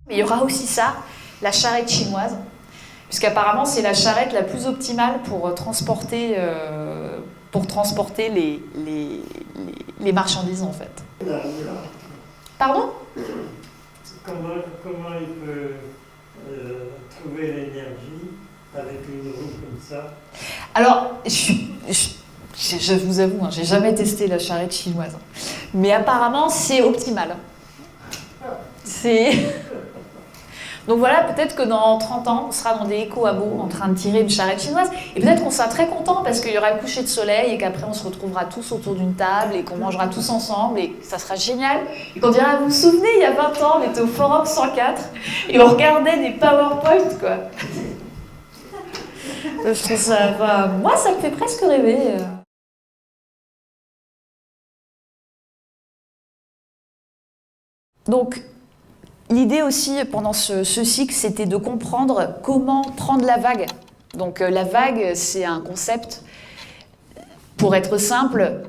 Mais il y aura aussi ça, la charrette chinoise, puisqu'apparemment c'est la charrette la plus optimale pour transporter les marchandises en fait. Pardon? Comment il peut trouver l'énergie avec une roue comme ça? Alors, je vous avoue, hein, j'ai jamais testé la charrette chinoise, mais apparemment c'est optimal. Donc voilà, peut-être que dans 30 ans, on sera dans des éco-hameaux en train de tirer une charrette chinoise. Et peut-être qu'on sera très content parce qu'il y aura le coucher de soleil et qu'après on se retrouvera tous autour d'une table et qu'on mangera tous ensemble et ça sera génial. Et qu'on dira, vous vous souvenez, il y a 20 ans, on était au Forum 104 et on regardait des PowerPoint, quoi. Je trouve ça... Enfin, moi, ça me fait presque rêver. Donc, l'idée aussi pendant ce cycle, c'était de comprendre comment prendre la vague. Donc la vague, c'est un concept, pour être simple,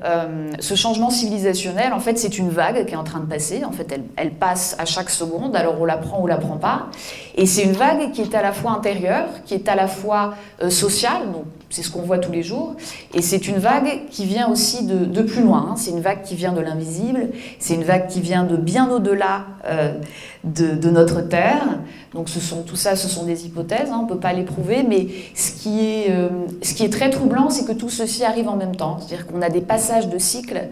ce changement civilisationnel, en fait, c'est une vague qui est en train de passer. En fait, elle passe à chaque seconde, alors on la prend ou la prend pas. Et c'est une vague qui est à la fois intérieure, qui est à la fois sociale, donc c'est ce qu'on voit tous les jours, et c'est une vague qui vient aussi de plus loin. C'est une vague qui vient de l'invisible, c'est une vague qui vient de bien au-delà de notre Terre. Donc tout ça, ce sont des hypothèses, hein, on ne peut pas les prouver, mais ce qui est très troublant, c'est que tout ceci arrive en même temps. C'est-à-dire qu'on a des passages de cycles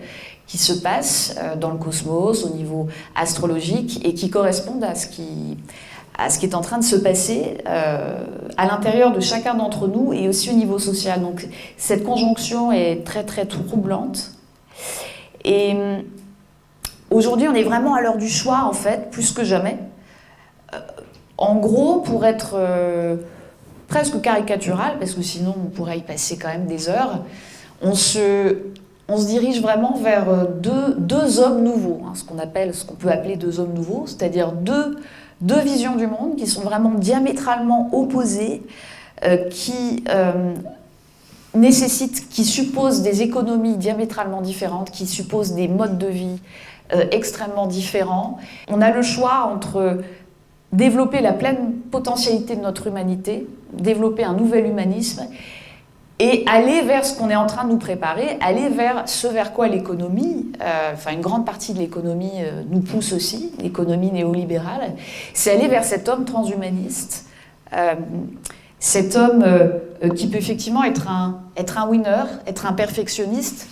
qui se passent dans le cosmos, au niveau astrologique, et qui correspondent à ce qui est en train de se passer à l'intérieur de chacun d'entre nous et aussi au niveau social. Donc cette conjonction est très très troublante. Et aujourd'hui, on est vraiment à l'heure du choix, en fait, plus que jamais. En gros, pour être presque caricatural, parce que sinon on pourrait y passer quand même des heures, on se dirige vraiment vers deux hommes nouveaux, hein, ce qu'on peut appeler deux hommes nouveaux, c'est-à-dire deux visions du monde qui sont vraiment diamétralement opposées, qui supposent des économies diamétralement différentes, qui supposent des modes de vie extrêmement différents. On a le choix entre développer la pleine potentialité de notre humanité, développer un nouvel humanisme et aller vers ce qu'on est en train de nous préparer, aller vers ce vers quoi l'économie, une grande partie de l'économie nous pousse aussi, l'économie néolibérale, c'est aller vers cet homme transhumaniste, cet homme qui peut effectivement être un winner, être un perfectionniste.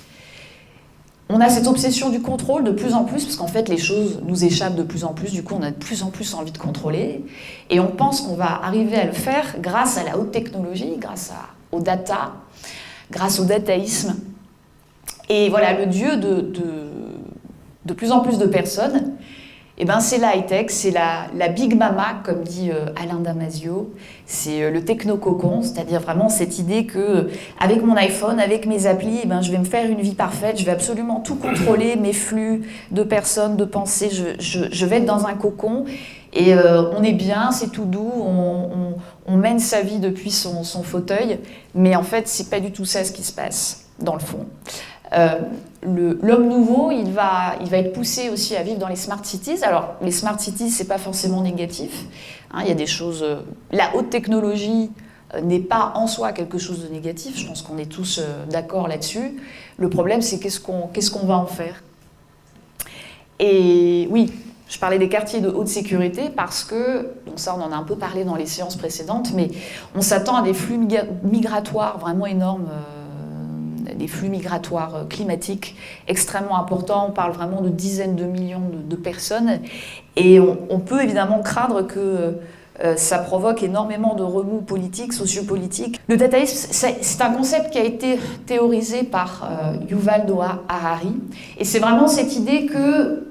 On a cette obsession du contrôle de plus en plus, parce qu'en fait les choses nous échappent de plus en plus, du coup on a de plus en plus envie de contrôler, et on pense qu'on va arriver à le faire grâce à la haute technologie, grâce aux data, grâce au dataïsme. Et voilà, le dieu de plus en plus de personnes, eh ben, c'est la high-tech, c'est la big mama, comme dit Alain Damasio, c'est le techno-cocon, c'est-à-dire vraiment cette idée que avec mon iPhone, avec mes applis, eh ben, je vais me faire une vie parfaite, je vais absolument tout contrôler, mes flux de personnes, de pensées, je vais être dans un cocon et on est bien, c'est tout doux, on mène sa vie depuis son fauteuil, mais en fait, c'est pas du tout ça ce qui se passe, dans le fond. L'homme nouveau, il va être poussé aussi à vivre dans les smart cities. Alors, les smart cities, c'est pas forcément négatif. Hein, il y a des choses... la haute technologie n'est pas en soi quelque chose de négatif. Je pense qu'on est tous d'accord là-dessus. Le problème, c'est qu'est-ce qu'on va en faire. Et oui, je parlais des quartiers de haute sécurité parce que, donc ça, on en a un peu parlé dans les séances précédentes, mais on s'attend à des flux migratoires vraiment énormes, des flux migratoires climatiques extrêmement importants. On parle vraiment de dizaines de millions de personnes. Et on peut évidemment craindre que ça provoque énormément de remous politiques, sociopolitiques. Le dataïsme, c'est un concept qui a été théorisé par Yuval Noah Harari. Et c'est vraiment cette idée que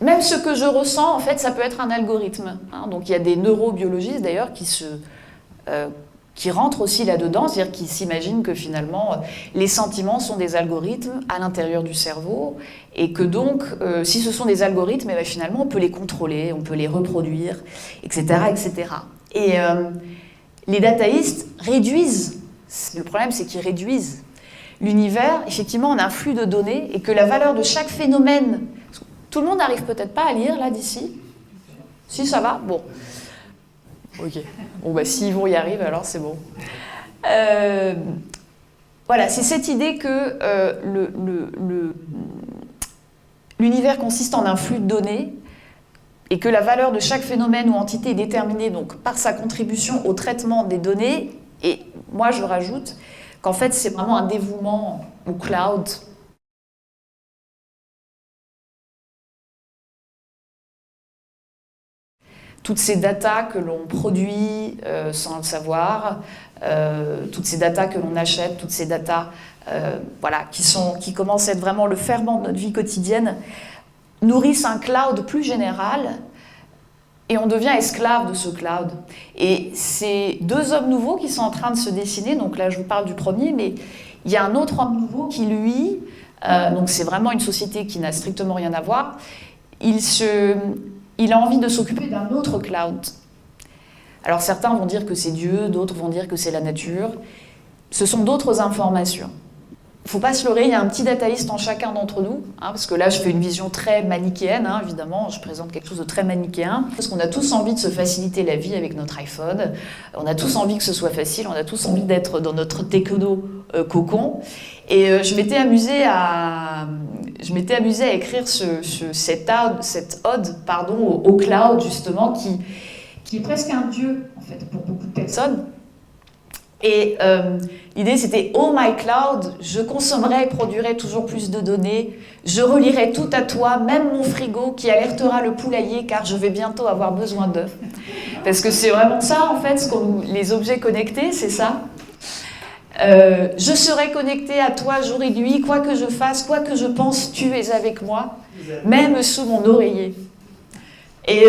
même ce que je ressens, en fait, ça peut être un algorithme. Hein. Donc il y a des neurobiologistes d'ailleurs qui rentrent aussi là-dedans, c'est-à-dire qui s'imaginent que finalement les sentiments sont des algorithmes à l'intérieur du cerveau et que donc si ce sont des algorithmes, eh bien, finalement on peut les contrôler, on peut les reproduire, etc. etc. Et les dataïstes réduisent, le problème c'est qu'ils réduisent l'univers, effectivement on a un flux de données et que la valeur de chaque phénomène, tout le monde n'arrive peut-être pas à lire là d'ici. Si, ça va? Bon. Ok. Bon, bah, s'ils vont y arriver, alors c'est bon. Voilà, c'est cette idée que l'univers consiste en un flux de données et que la valeur de chaque phénomène ou entité est déterminée donc, par sa contribution au traitement des données. Et moi, je rajoute qu'en fait, c'est vraiment un dévouement au cloud. Toutes ces datas que l'on produit sans le savoir, toutes ces datas que l'on achète, toutes ces datas voilà, qui commencent à être vraiment le ferment de notre vie quotidienne, nourrissent un cloud plus général et on devient esclave de ce cloud. Et c'est deux hommes nouveaux qui sont en train de se dessiner, donc là je vous parle du premier, mais il y a un autre homme nouveau qui lui, donc c'est vraiment une société qui n'a strictement rien à voir, il a envie de s'occuper d'un autre cloud. Alors certains vont dire que c'est Dieu, d'autres vont dire que c'est la nature. Ce sont d'autres informations. Il ne faut pas se leurrer, il y a un petit dataïste en chacun d'entre nous, hein, parce que là je fais une vision très manichéenne, hein, évidemment, je présente quelque chose de très manichéen, parce qu'on a tous envie de se faciliter la vie avec notre iPhone, on a tous envie que ce soit facile, on a tous envie d'être dans notre techno cocon, et je m'étais amusée à écrire cette ode au cloud, justement, qui est presque un dieu, en fait, pour beaucoup de personnes. Et l'idée, c'était « Oh my cloud, je consommerai et produirai toujours plus de données, je relierai tout à toi, même mon frigo qui alertera le poulailler car je vais bientôt avoir besoin d'œufs. » Parce que c'est vraiment ça, en fait, les objets connectés, c'est ça. Je serai connecté à toi jour et nuit, quoi que je fasse, quoi que je pense, tu es avec moi, même sous mon oreiller. Et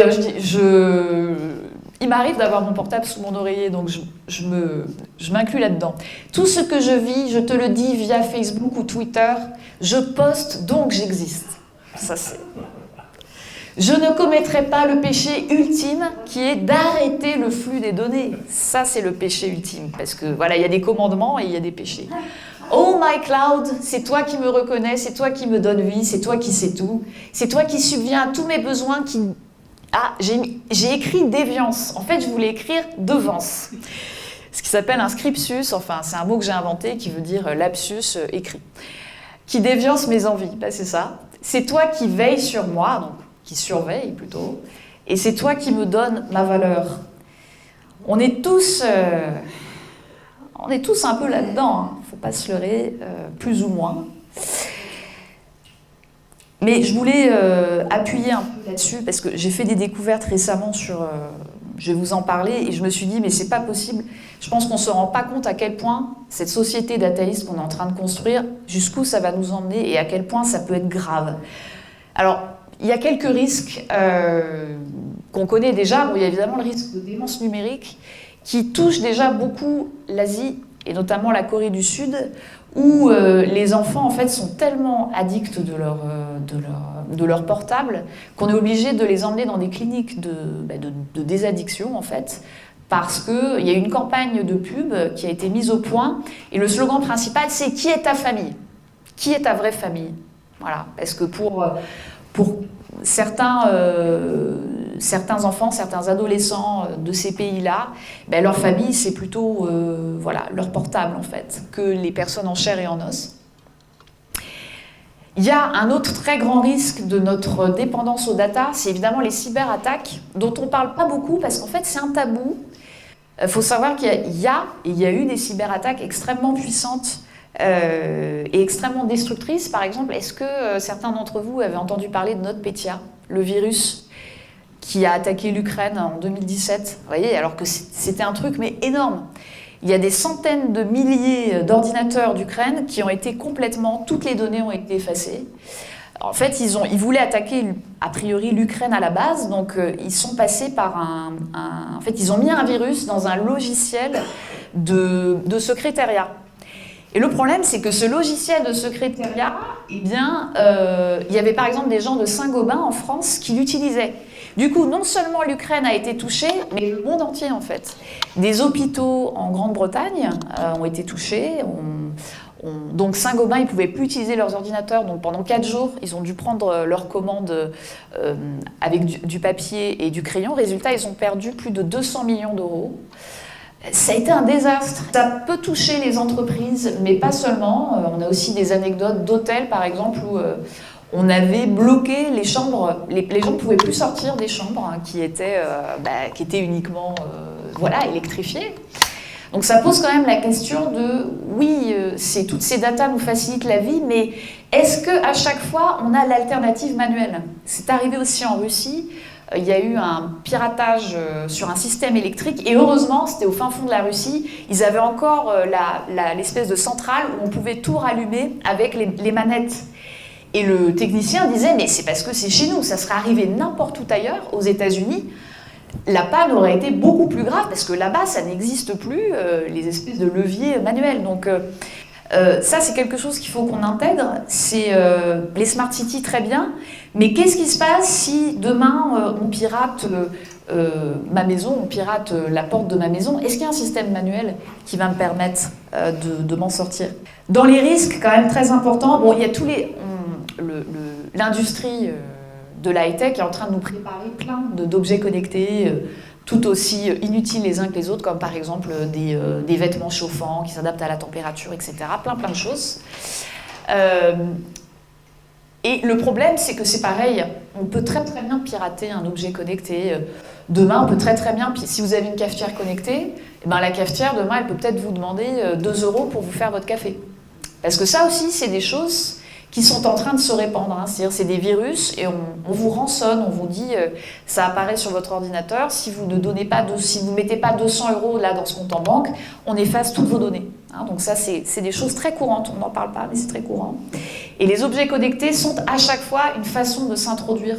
il m'arrive d'avoir mon portable sous mon oreiller, donc je m'inclus là-dedans. Tout ce que je vis, je te le dis via Facebook ou Twitter, je poste, donc j'existe. Ça, c'est... Je ne commettrai pas le péché ultime qui est d'arrêter le flux des données. Ça, c'est le péché ultime, parce que voilà, il y a des commandements et il y a des péchés. Oh my cloud, c'est toi qui me reconnais, c'est toi qui me donne vie, c'est toi qui sais tout, c'est toi qui subviens à tous mes besoins qui... Ah, j'ai écrit déviance. En fait, je voulais écrire devance. Ce qui s'appelle un scriptus, enfin, c'est un mot que j'ai inventé qui veut dire lapsus écrit. Qui déviance mes envies, là, c'est ça. C'est toi qui veilles sur moi, donc qui surveille plutôt, et c'est toi qui me donnes ma valeur. On est tous un peu là-dedans, hein. Faut pas se leurrer, plus ou moins. Mais je voulais appuyer un peu là-dessus, parce que j'ai fait des découvertes récemment sur... je vais vous en parler, et je me suis dit, mais c'est pas possible. Je pense qu'on ne se rend pas compte à quel point cette société dataïste qu'on est en train de construire, jusqu'où ça va nous emmener, et à quel point ça peut être grave. Alors, il y a quelques risques qu'on connaît déjà. Bon, il y a évidemment le risque de démence numérique, qui touche déjà beaucoup l'Asie, et notamment la Corée du Sud, où les enfants en fait, sont tellement addicts de leur portable qu'on est obligé de les emmener dans des cliniques de désaddiction, en fait, parce qu'il y a une campagne de pub qui a été mise au point, et le slogan principal, c'est « Qui est ta famille ? Qui est ta vraie famille ?» Voilà, parce que pour certains enfants, certains adolescents de ces pays-là, ben leur famille, c'est plutôt voilà, leur portable, en fait, que les personnes en chair et en os. Il y a un autre très grand risque de notre dépendance aux data, c'est évidemment les cyberattaques, dont on ne parle pas beaucoup, parce qu'en fait, c'est un tabou. Il faut savoir qu'il y a eu des cyberattaques extrêmement puissantes et extrêmement destructrices. Par exemple, est-ce que certains d'entre vous avaient entendu parler de NotPetya, le virus qui a attaqué l'Ukraine en 2017? Vous voyez, alors que c'était un truc mais énorme. Il y a des centaines de milliers d'ordinateurs d'Ukraine qui ont été complètement... Toutes les données ont été effacées. En fait, ils voulaient attaquer, a priori, l'Ukraine à la base, donc ils sont passés par en fait, ils ont mis un virus dans un logiciel de secrétariat. Et le problème, c'est que ce logiciel de secrétariat, eh bien, il y avait par exemple des gens de Saint-Gobain en France qui l'utilisaient. Du coup, non seulement l'Ukraine a été touchée, mais le monde entier en fait. Des hôpitaux en Grande-Bretagne ont été touchés, Donc Saint-Gobain, ils ne pouvaient plus utiliser leurs ordinateurs. Donc pendant 4 jours, ils ont dû prendre leurs commandes avec du papier et du crayon. Résultat, ils ont perdu plus de 200 millions d'euros. Ça a été un désastre. Ça peut toucher les entreprises, mais pas seulement. On a aussi des anecdotes d'hôtels, par exemple, où on avait bloqué les chambres. Les gens ne pouvaient plus sortir des chambres qui étaient uniquement électrifiées. Donc ça pose quand même la question de, oui, toutes ces datas nous facilitent la vie, mais est-ce qu'à chaque fois, on a l'alternative manuelle? C'est arrivé aussi en Russie. Il y a eu un piratage sur un système électrique, et heureusement, c'était au fin fond de la Russie, ils avaient encore l'espèce de centrale où on pouvait tout rallumer avec les manettes. Et le technicien disait, mais c'est parce que c'est chez nous, ça serait arrivé n'importe où ailleurs, aux États-Unis, la panne aurait été beaucoup plus grave, parce que là-bas, ça n'existe plus, les espèces de leviers manuels. Donc ça, c'est quelque chose qu'il faut qu'on intègre. C'est les smart cities, très bien, mais qu'est-ce qui se passe si demain, on pirate ma maison, on pirate la porte de ma maison? Est-ce qu'il y a un système manuel qui va me permettre de m'en sortir? Dans les risques, quand même très importants, bon, il y a tous les... l'industrie de la high-tech est en train de nous préparer plein d'objets connectés, tout aussi inutiles les uns que les autres, comme par exemple des vêtements chauffants qui s'adaptent à la température, etc. Plein de choses. Et le problème, c'est que c'est pareil, on peut très bien pirater un objet connecté. Demain, on peut très bien, si vous avez une cafetière connectée, eh ben, la cafetière, demain, elle peut peut-être vous demander 2 € pour vous faire votre café. Parce que ça aussi, c'est des choses qui sont en train de se répandre. C'est-à-dire, c'est des virus et on vous rançonne, on vous dit ça apparaît sur votre ordinateur, si vous ne mettez pas 200 € là dans ce compte en banque, on efface toutes vos données. Donc ça, c'est des choses très courantes, on n'en parle pas, mais c'est très courant. Et les objets connectés sont à chaque fois une façon de s'introduire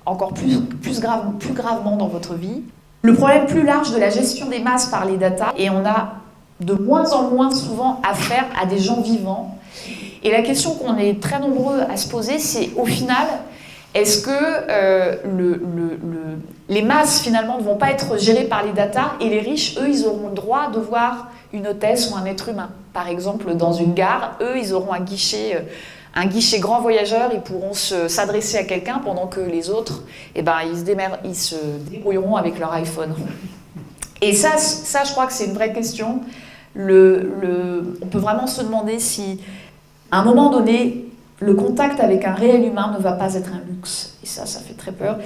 encore plus gravement dans votre vie. Le problème plus large de la gestion des masses par les data, et on a de moins en moins souvent affaire à des gens vivants. Et la question qu'on est très nombreux à se poser, c'est au final, est-ce que les masses finalement ne vont pas être gérées par les data, et les riches, eux, ils auront le droit de voir une hôtesse ou un être humain. Par exemple, dans une gare, eux, ils auront un guichet grand voyageur, ils pourront s'adresser à quelqu'un pendant que les autres, ils se débrouilleront avec leur iPhone. Et ça, je crois que c'est une vraie question. On peut vraiment se demander si, à un moment donné, le contact avec un réel humain ne va pas être un luxe. Et ça fait très peur.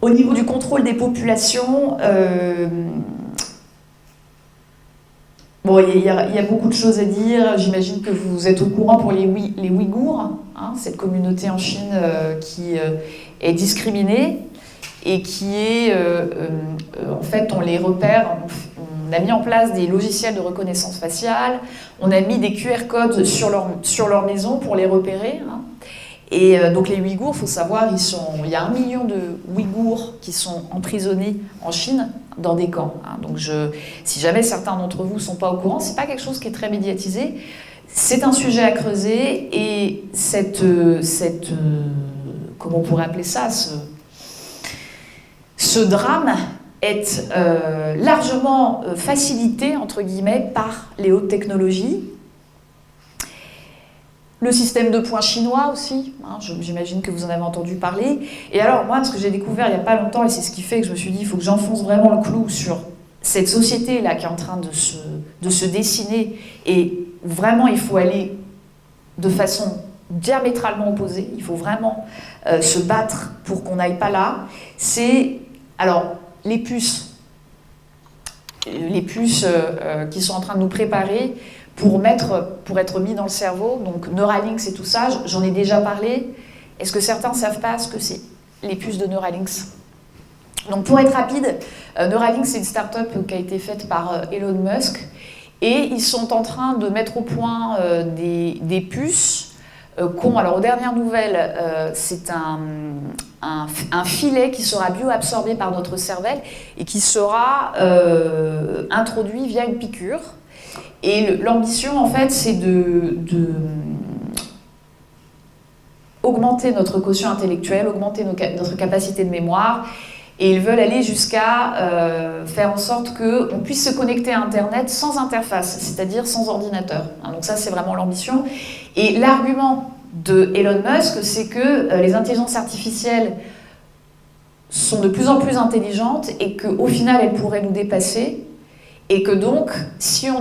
Au niveau du contrôle des populations, il y a beaucoup de choses à dire. J'imagine que vous êtes au courant pour les Ouïghours, cette communauté en Chine qui est discriminée et qui est, en fait, on les repère. On a mis en place des logiciels de reconnaissance faciale, on a mis des QR codes sur leur maison pour les repérer. Et donc les Ouïghours, il faut savoir, il y a 1 million de Ouïghours qui sont emprisonnés en Chine dans des camps. Donc si jamais certains d'entre vous ne sont pas au courant, ce n'est pas quelque chose qui est très médiatisé. C'est un sujet à creuser, et comment on pourrait appeler ça, ce drame est largement facilité, entre guillemets, par les hautes technologies. Le système de points chinois aussi, j'imagine que vous en avez entendu parler. Et alors moi, ce que j'ai découvert il n'y a pas longtemps, et c'est ce qui fait que je me suis dit, il faut que j'enfonce vraiment le clou sur cette société-là qui est en train de se dessiner, et vraiment il faut aller de façon diamétralement opposée, il faut vraiment se battre pour qu'on n'aille pas là. Alors, les puces qui sont en train de nous préparer pour être mis dans le cerveau, donc Neuralinks et tout ça, j'en ai déjà parlé. Est-ce que certains ne savent pas ce que c'est, les puces de Neuralinks? Donc pour être rapide, Neuralinks, c'est une start-up qui a été faite par Elon Musk, et ils sont en train de mettre au point des puces alors aux dernières nouvelles, c'est un filet qui sera bioabsorbé par notre cervelle et qui sera introduit via une piqûre. Et l'ambition, en fait, c'est de augmenter notre quotient intellectuel, augmenter notre capacité de mémoire, Et ils veulent aller jusqu'à faire en sorte qu'on puisse se connecter à Internet sans interface, c'est-à-dire sans ordinateur. Donc ça, c'est vraiment l'ambition. Et l'argument de Elon Musk, c'est que les intelligences artificielles sont de plus en plus intelligentes et qu'au final, elles pourraient nous dépasser. Et que donc, si on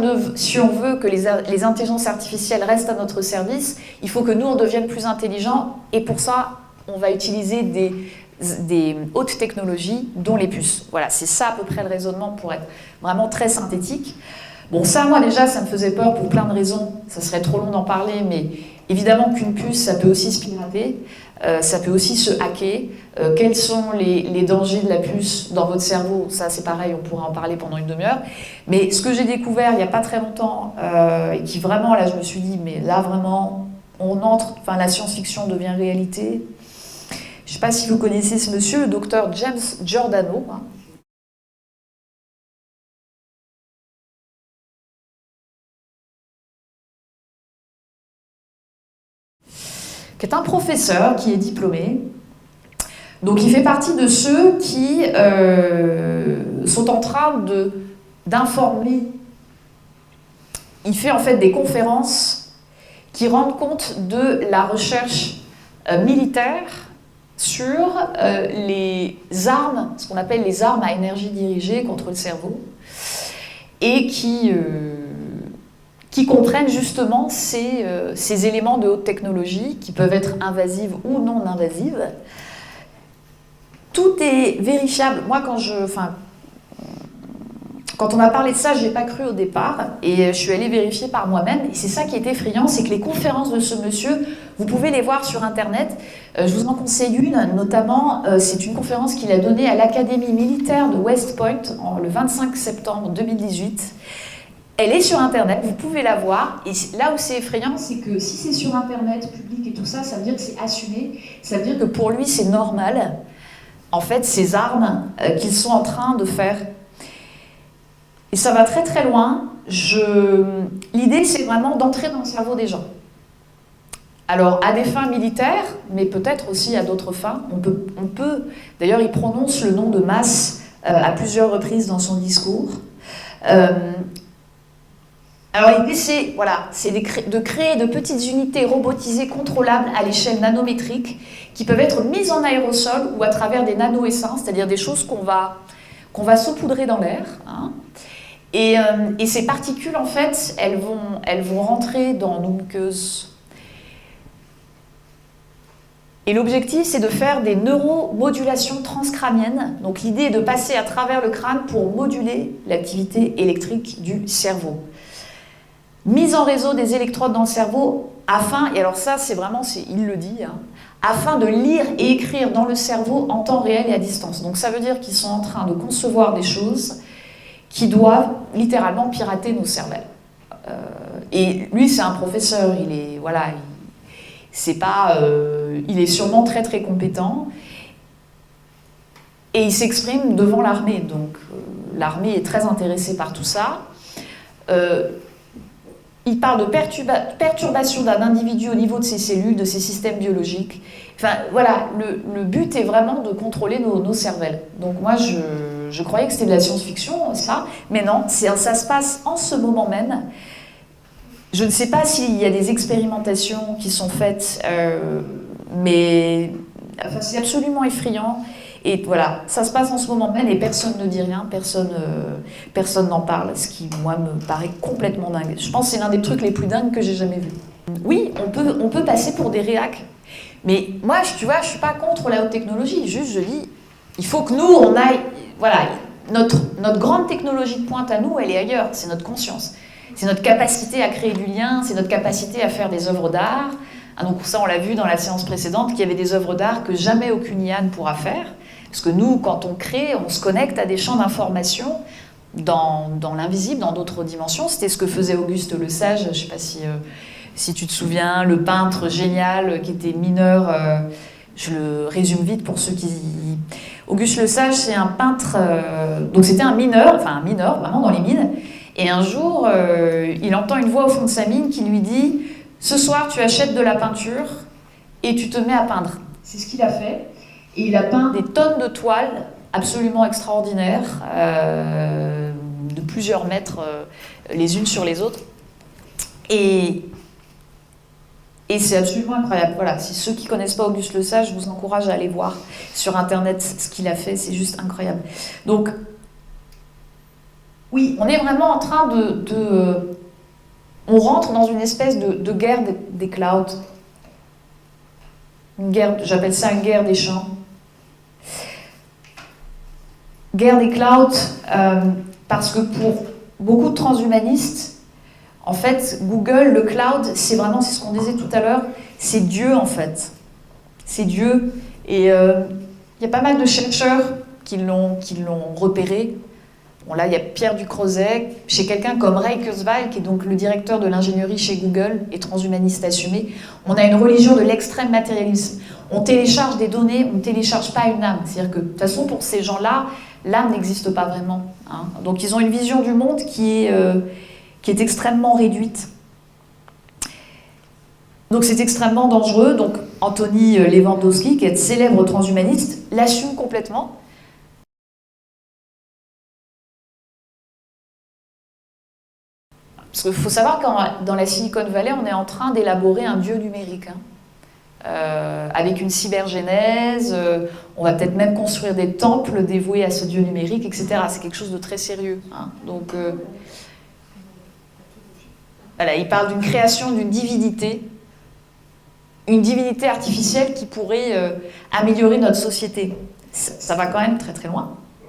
veut que les intelligences artificielles restent à notre service, il faut que nous, on devienne plus intelligents. Et pour ça, on va utiliser des hautes technologies, dont les puces. Voilà, c'est ça à peu près le raisonnement pour être vraiment très synthétique. Bon, ça, moi, déjà, ça me faisait peur pour plein de raisons. Ça serait trop long d'en parler, mais évidemment qu'une puce, ça peut aussi se pirater, ça peut aussi se hacker. Quels sont les dangers de la puce dans votre cerveau? Ça, c'est pareil, on pourrait en parler pendant une demi-heure. Mais ce que j'ai découvert il n'y a pas très longtemps, et qui vraiment, là, je me suis dit, mais là, vraiment, la science-fiction devient réalité. Je ne sais pas si vous connaissez ce monsieur, le docteur James Giordano, hein. Qui est un professeur qui est diplômé. Donc il fait partie de ceux qui sont en train d'informer. Il fait en fait des conférences qui rendent compte de la recherche militaire sur les armes, ce qu'on appelle les armes à énergie dirigée contre le cerveau, et qui comprennent justement ces éléments de haute technologie qui peuvent être invasives ou non invasives. Tout est vérifiable. Moi, quand on m'a parlé de ça, je n'ai pas cru au départ et je suis allée vérifier par moi-même. Et c'est ça qui est effrayant, c'est que les conférences de ce monsieur, vous pouvez les voir sur Internet. Je vous en conseille une, notamment, c'est une conférence qu'il a donnée à l'Académie militaire de West Point le 25 septembre 2018. Elle est sur Internet, vous pouvez la voir. Et là où c'est effrayant, c'est que si c'est sur Internet, public et tout ça, ça veut dire que c'est assumé. Ça veut dire que pour lui, c'est normal, en fait, ces armes qu'ils sont en train de faire. Et ça va très très loin. L'idée, c'est vraiment d'entrer dans le cerveau des gens. Alors, à des fins militaires, mais peut-être aussi à d'autres fins. On peut d'ailleurs, il prononce le nom de masse à plusieurs reprises dans son discours. Alors l'idée, c'est de créer de petites unités robotisées contrôlables à l'échelle nanométrique qui peuvent être mises en aérosol ou à travers des nano-essence, c'est-à-dire des choses qu'on va saupoudrer dans l'air. Hein. Et ces particules, en fait, elles vont rentrer dans nos muqueuses. Et l'objectif, c'est de faire des neuromodulations transcrâniennes. Donc l'idée est de passer à travers le crâne pour moduler l'activité électrique du cerveau. Mise en réseau des électrodes dans le cerveau afin, et alors ça c'est vraiment, il le dit, hein, afin de lire et écrire dans le cerveau en temps réel et à distance. Donc ça veut dire qu'ils sont en train de concevoir des choses qui doivent littéralement pirater nos cervelles. Et lui c'est un professeur, il est sûrement très très compétent et il s'exprime devant l'armée. Donc l'armée est très intéressée par tout ça. Il parle de perturbation d'un individu au niveau de ses cellules, de ses systèmes biologiques. Enfin, voilà, le but est vraiment de contrôler nos cervelles. Donc moi, je croyais que c'était de la science-fiction, ça, mais non, ça se passe en ce moment même. Je ne sais pas s'il y a des expérimentations qui sont faites, mais c'est absolument effrayant. Et voilà, ça se passe en ce moment même et personne ne dit rien, personne n'en parle, ce qui, moi, me paraît complètement dingue. Je pense que c'est l'un des trucs les plus dingues que j'ai jamais vus. Oui, on peut passer pour des réacs, mais moi, tu vois, je suis pas contre la haute technologie, juste je dis, il faut que nous, on aille, voilà, notre grande technologie de pointe à nous, elle est ailleurs, c'est notre conscience. C'est notre capacité à créer du lien, c'est notre capacité à faire des œuvres d'art. Ah, donc ça, on l'a vu dans la séance précédente, qu'il y avait des œuvres d'art que jamais aucune IA ne pourra faire. Parce que nous, quand on crée, on se connecte à des champs d'information dans l'invisible, dans d'autres dimensions. C'était ce que faisait Auguste Le Sage, je ne sais pas si tu te souviens, le peintre génial qui était mineur. Je le résume vite pour ceux qui... Auguste Le Sage, c'est un peintre, donc c'était un mineur vraiment dans les mines. Et un jour, il entend une voix au fond de sa mine qui lui dit « Ce soir, tu achètes de la peinture et tu te mets à peindre. » C'est ce qu'il a fait. Et il a peint des tonnes de toiles absolument extraordinaires, de plusieurs mètres les unes sur les autres. Et c'est absolument incroyable. Voilà, si ceux qui ne connaissent pas Auguste Le Sage, je vous encourage à aller voir sur Internet ce qu'il a fait, c'est juste incroyable. Donc, oui, on est vraiment en train on rentre dans une espèce de guerre des clouds. Une guerre, j'appelle ça une guerre des champs. Guerre des clouds, parce que pour beaucoup de transhumanistes, en fait, Google, le cloud, c'est ce qu'on disait tout à l'heure, c'est Dieu en fait. C'est Dieu. Et il y a pas mal de chercheurs qui l'ont repéré. Bon, là, il y a Pierre Ducrozet, chez quelqu'un comme Ray Kurzweil, qui est donc le directeur de l'ingénierie chez Google et transhumaniste assumé. On a une religion de l'extrême matérialisme. On télécharge des données, on ne télécharge pas une âme. C'est-à-dire que, de toute façon, pour ces gens-là, l'âme n'existe pas vraiment. Hein. Donc, ils ont une vision du monde qui est extrêmement réduite. Donc, c'est extrêmement dangereux. Donc, Anthony Lewandowski, qui est célèbre transhumaniste, l'assume complètement. Parce qu'il faut savoir que dans la Silicon Valley, on est en train d'élaborer un dieu numérique. Avec une cybergenèse, on va peut-être même construire des temples dévoués à ce dieu numérique, etc. C'est quelque chose de très sérieux. Hein. Donc, voilà, il parle d'une création d'une divinité, une divinité artificielle qui pourrait améliorer notre société. Ça va quand même très très loin.